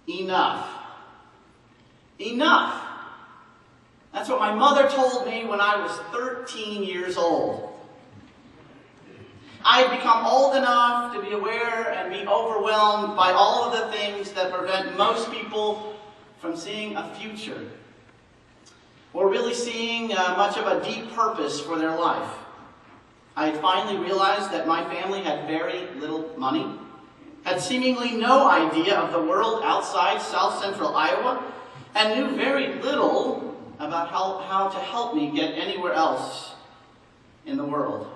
Enough. Enough. That's what my mother told me when I was 13 years old. I had become old enough to be aware and be overwhelmed by all of the things that prevent most people from seeing a future or really seeing much of a deep purpose for their life. I had finally realized that my family had very little money, had seemingly no idea of the world outside South Central Iowa, and knew very little about how to help me get anywhere else in the world.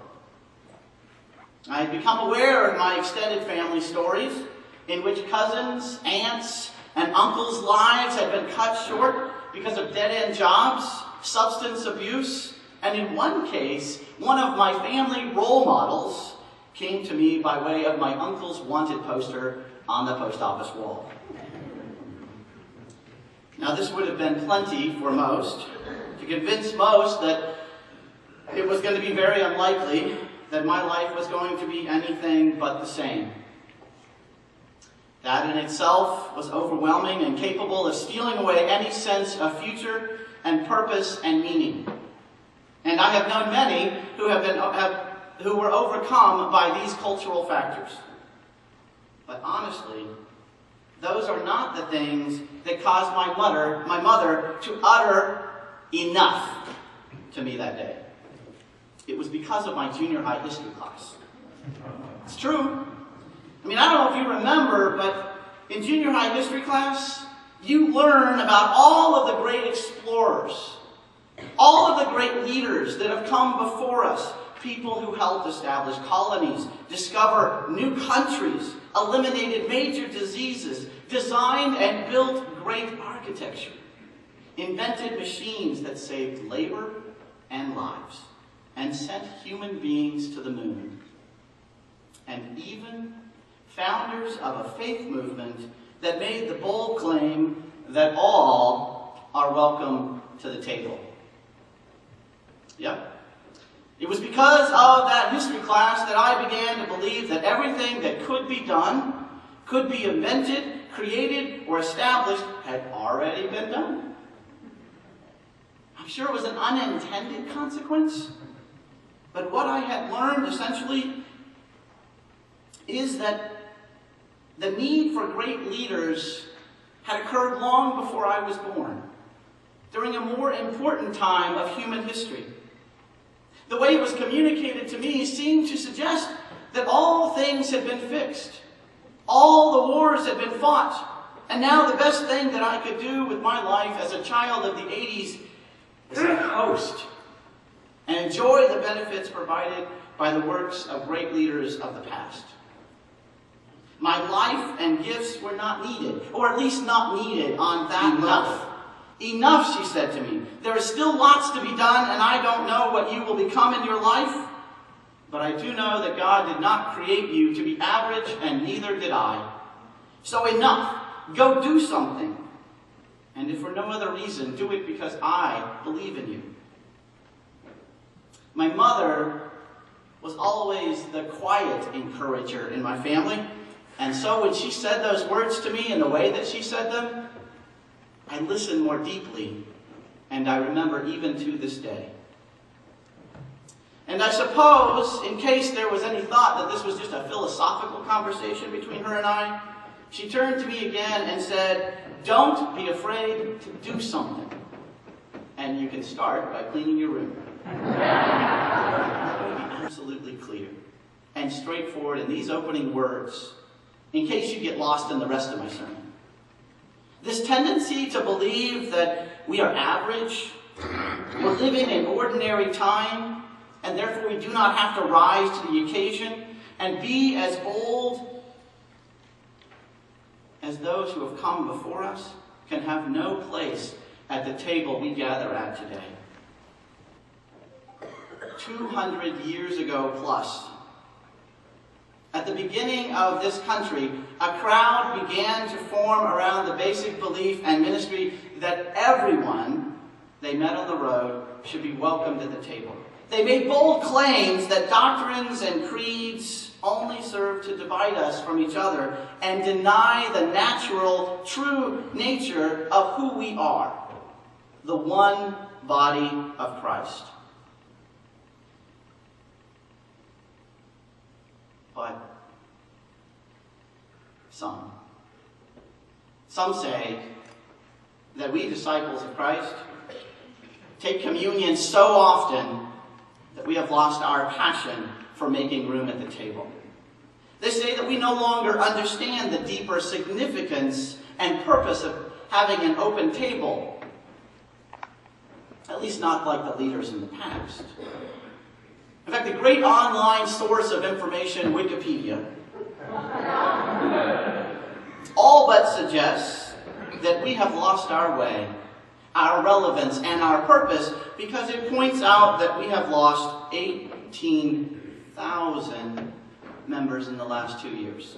I had become aware of my extended family stories, in which cousins, aunts, and uncles' lives had been cut short because of dead-end jobs, substance abuse, and in one case, one of my family role models came to me by way of my uncle's wanted poster on the post office wall. Now, this would have been plenty for most, to convince most that it was going to be very unlikely that my life was going to be anything but the same. That in itself was overwhelming and capable of stealing away any sense of future and purpose and meaning. And I have known many who were overcome by these cultural factors. But honestly, those are not the things that caused my mother to utter enough to me that day. It was because of my junior high history class. It's true. I mean, I don't know if you remember, but in junior high history class, you learn about all of the great explorers, all of the great leaders that have come before us, people who helped establish colonies, discover new countries, eliminated major diseases, designed and built great architecture, invented machines that saved labor and lives, and sent human beings to the moon. And even founders of a faith movement that made the bold claim that all are welcome to the table. Yep. It was because of that history class that I began to believe that everything that could be done, could be invented, created, or established had already been done. I'm sure it was an unintended consequence, but what I had learned essentially is that the need for great leaders had occurred long before I was born, during a more important time of human history. The way it was communicated to me seemed to suggest that all things had been fixed. All the wars had been fought. And now the best thing that I could do with my life as a child of the 80s is to host and enjoy the benefits provided by the works of great leaders of the past. My life and gifts were not needed, or at least not needed on that level. Enough, she said to me. There is still lots to be done, and I don't know what you will become in your life, but I do know that God did not create you to be average, and neither did I. So enough. Go do something. And if for no other reason, do it because I believe in you. My mother was always the quiet encourager in my family, and so when she said those words to me in the way that she said them, I listened more deeply, and I remember even to this day. And I suppose, in case there was any thought that this was just a philosophical conversation between her and I, she turned to me again and said, "Don't be afraid to do something. And you can start by cleaning your room." Let me be absolutely clear and straightforward in these opening words, in case you get lost in the rest of my sermon. This tendency to believe that we are average, we're living in ordinary time, and therefore we do not have to rise to the occasion and be as bold as those who have come before us, can have no place at the table we gather at today. 200 years ago plus, at the beginning of this country, a crowd began to form around the basic belief and ministry that everyone they met on the road should be welcomed at the table. They made bold claims that doctrines and creeds only serve to divide us from each other and deny the natural, true nature of who we are, the one body of Christ. But some say that we disciples of Christ take communion so often that we have lost our passion for making room at the table. They say that we no longer understand the deeper significance and purpose of having an open table, at least not like the leaders in the past. In fact, the great online source of information, Wikipedia, all but suggests that we have lost our way, our relevance, and our purpose, because it points out that we have lost 18,000 members in the last 2 years.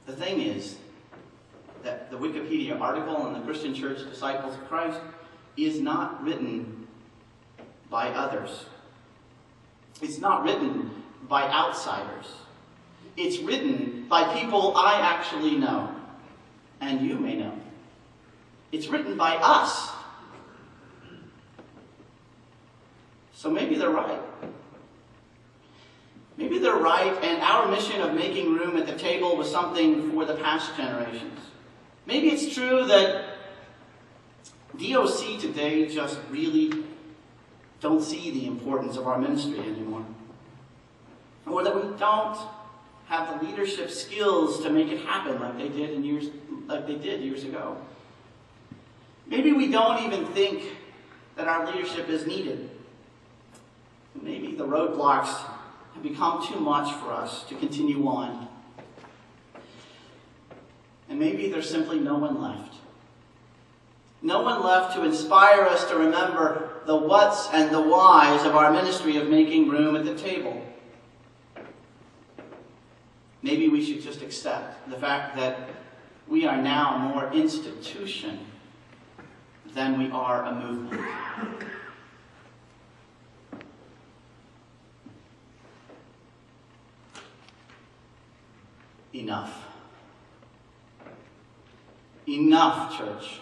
The thing is that the Wikipedia article on the Christian Church Disciples of Christ is not written by others. It's not written by outsiders. It's written by people I actually know, and you may know. It's written by us. So maybe they're right. Maybe they're right, and our mission of making room at the table was something for the past generations. Maybe it's true that DOC today just really don't see the importance of our ministry anymore. Or that we don't have the leadership skills to make it happen like they did years ago. Maybe we don't even think that our leadership is needed. Maybe the roadblocks have become too much for us to continue on. And maybe there's simply no one left. No one left to inspire us to remember the whats and the whys of our ministry of making room at the table. Maybe we should just accept the fact that we are now more institution than we are a movement. Enough. Enough, church.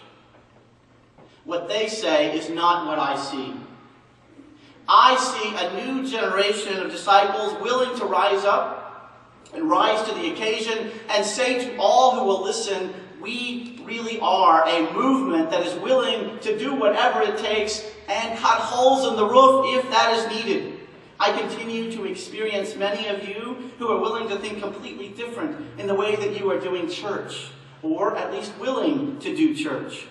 What they say is not what I see. I see a new generation of disciples willing to rise up and rise to the occasion and say to all who will listen, we really are a movement that is willing to do whatever it takes and cut holes in the roof if that is needed. I continue to experience many of you who are willing to think completely different in the way that you are doing church, or at least willing to do church.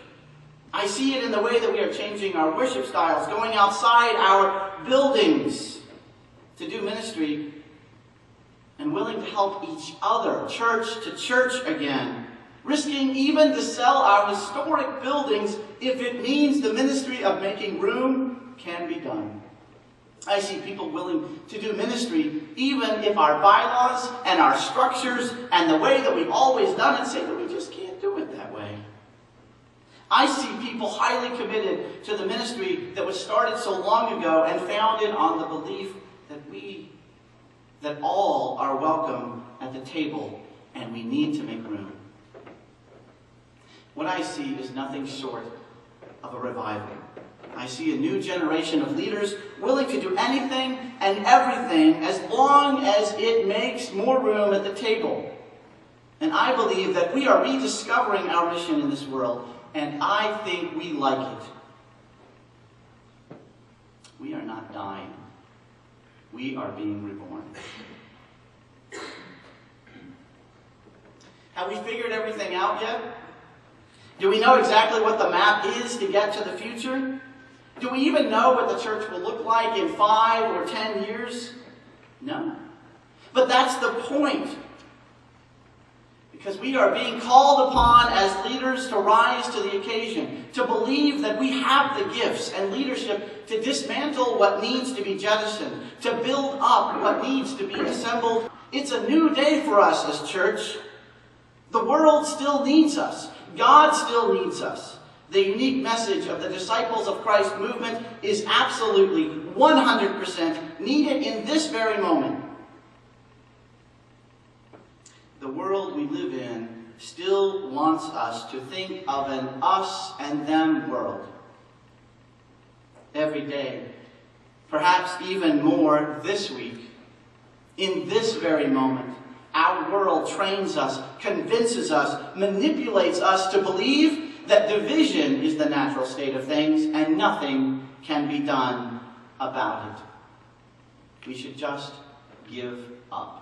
I see it in the way that we are changing our worship styles, going outside our buildings to do ministry, and willing to help each other, church to church again, risking even to sell our historic buildings if it means the ministry of making room can be done. I see people willing to do ministry even if our bylaws and our structures and the way that we've always done it say that we just can't do it that way. I see people highly committed to the ministry that was started so long ago and founded on the belief that all are welcome at the table and we need to make room. What I see is nothing short of a revival. I see a new generation of leaders willing to do anything and everything as long as it makes more room at the table. And I believe that we are rediscovering our mission in this world, and I think we like it. We are not dying. We are being reborn. Have we figured everything out yet? Do we know exactly what the map is to get to the future? Do we even know what the church will look like in 5 or 10 years? No. But that's the point. Because we are being called upon as leaders to rise to the occasion, to believe that we have the gifts and leadership to dismantle what needs to be jettisoned, to build up what needs to be assembled. It's a new day for us as church. The world still needs us. God still needs us. The unique message of the Disciples of Christ movement is absolutely 100% needed in this very moment. The world we live in still wants us to think of an us and them world. Every day, perhaps even more this week, in this very moment, our world trains us, convinces us, manipulates us to believe that division is the natural state of things and nothing can be done about it. We should just give up.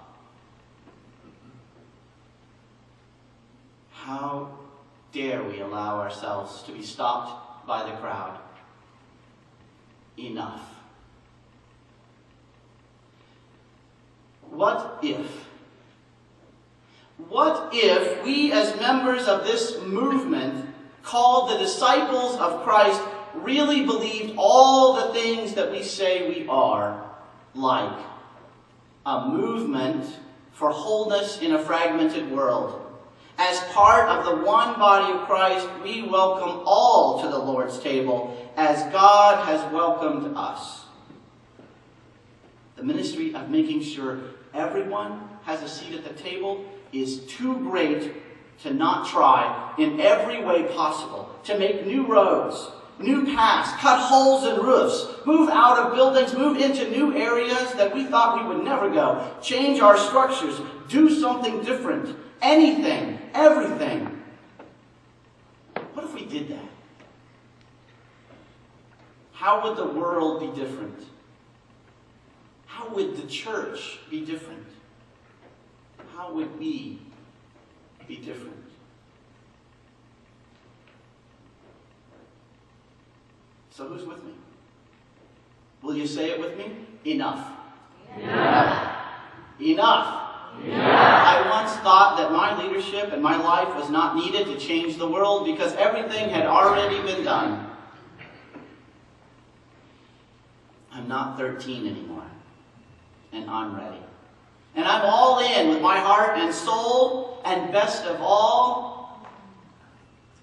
How dare we allow ourselves to be stopped by the crowd? Enough. What if we as members of this movement called the Disciples of Christ really believed all the things that we say we are, like a movement for wholeness in a fragmented world? As part of the one body of Christ, we welcome all to the Lord's table as God has welcomed us. The ministry of making sure everyone has a seat at the table is too great to not try in every way possible to make new roads, new paths, cut holes in roofs, move out of buildings, move into new areas that we thought we would never go, change our structures, do something different, anything, everything. What if we did that? How would the world be different? How would the church be different? How would we be different? So who's with me? Will you say it with me? Enough. Enough. Enough. Enough. I once thought that my leadership and my life was not needed to change the world because everything had already been done. I'm not 13 anymore, and I'm ready. And I'm all in with my heart and soul, and best of all,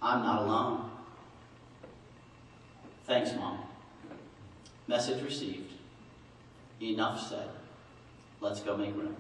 I'm not alone. Thanks, Mom. Message received. Enough said. Let's go make room.